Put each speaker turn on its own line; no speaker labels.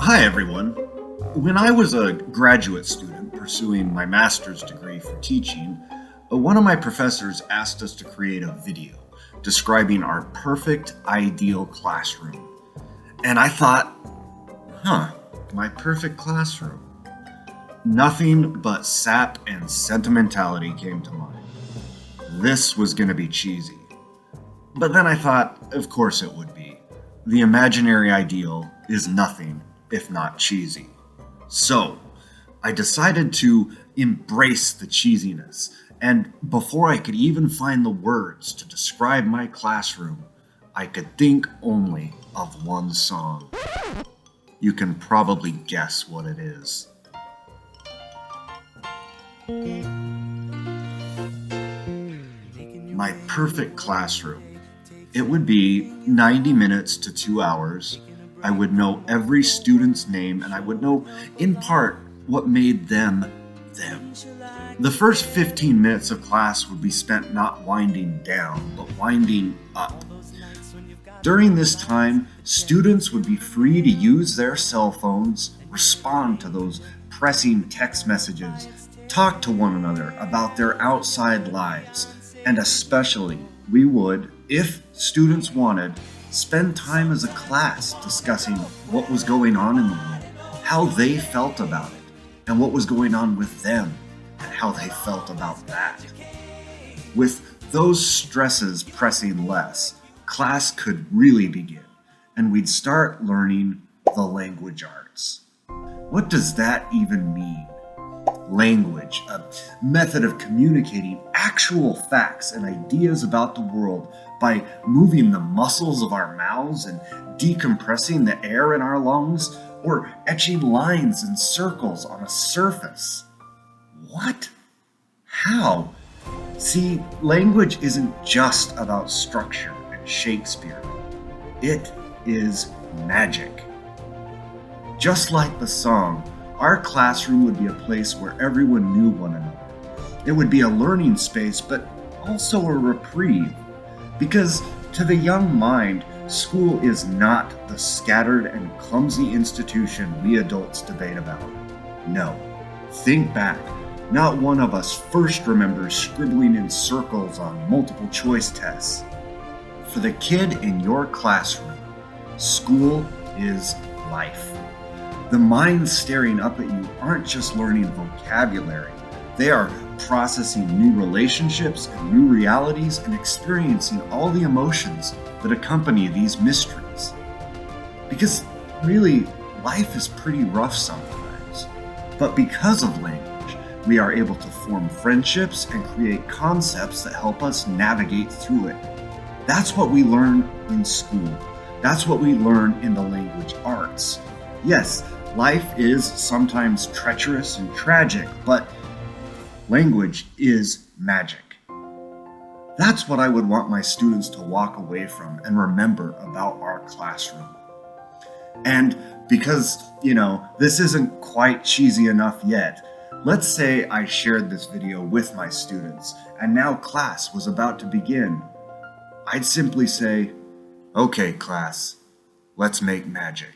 Hi, everyone. When I was a graduate student pursuing my master's degree for teaching, one of my professors asked us to create a video describing our perfect ideal classroom. And I thought, my perfect classroom. Nothing but sap and sentimentality came to mind. This was going to be cheesy. But then I thought, of course it would be. The imaginary ideal is nothing if not cheesy. So, I decided to embrace the cheesiness, and before I could even find the words to describe my classroom, I could think only of one song. You can probably guess what it is. My perfect classroom. It would be 90 minutes to 2 hours. I would know every student's name, and I would know, in part, what made them them. The first 15 minutes of class would be spent not winding down, but winding up. During this time, students would be free to use their cell phones, respond to those pressing text messages, talk to one another about their outside lives, and especially, we would, if students wanted, spend time as a class discussing what was going on in the world, how they felt about it, and what was going on with them, and how they felt about that. With those stresses pressing less, class could really begin, and we'd start learning the language arts. What does that even mean? Language, a method of communicating actual facts and ideas about the world by moving the muscles of our mouths and decompressing the air in our lungs, or etching lines and circles on a surface. What? How? See, language isn't just about structure and Shakespeare. It is magic. Just like the song, our classroom would be a place where everyone knew one another. It would be a learning space, but also a reprieve. Because to the young mind, school is not the scattered and clumsy institution we adults debate about. No. Think back. Not one of us first remembers scribbling in circles on multiple choice tests. For the kid in your classroom, school is life. The minds staring up at you aren't just learning vocabulary. They are processing new relationships and new realities and experiencing all the emotions that accompany these mysteries. Because really, life is pretty rough sometimes. But because of language, we are able to form friendships and create concepts that help us navigate through it. That's what we learn in school. That's what we learn in the language arts. Yes, life is sometimes treacherous and tragic, but language is magic. That's what I would want my students to walk away from and remember about our classroom. And because, this isn't quite cheesy enough yet, let's say I shared this video with my students, and now class was about to begin. I'd simply say, "Okay, class, let's make magic."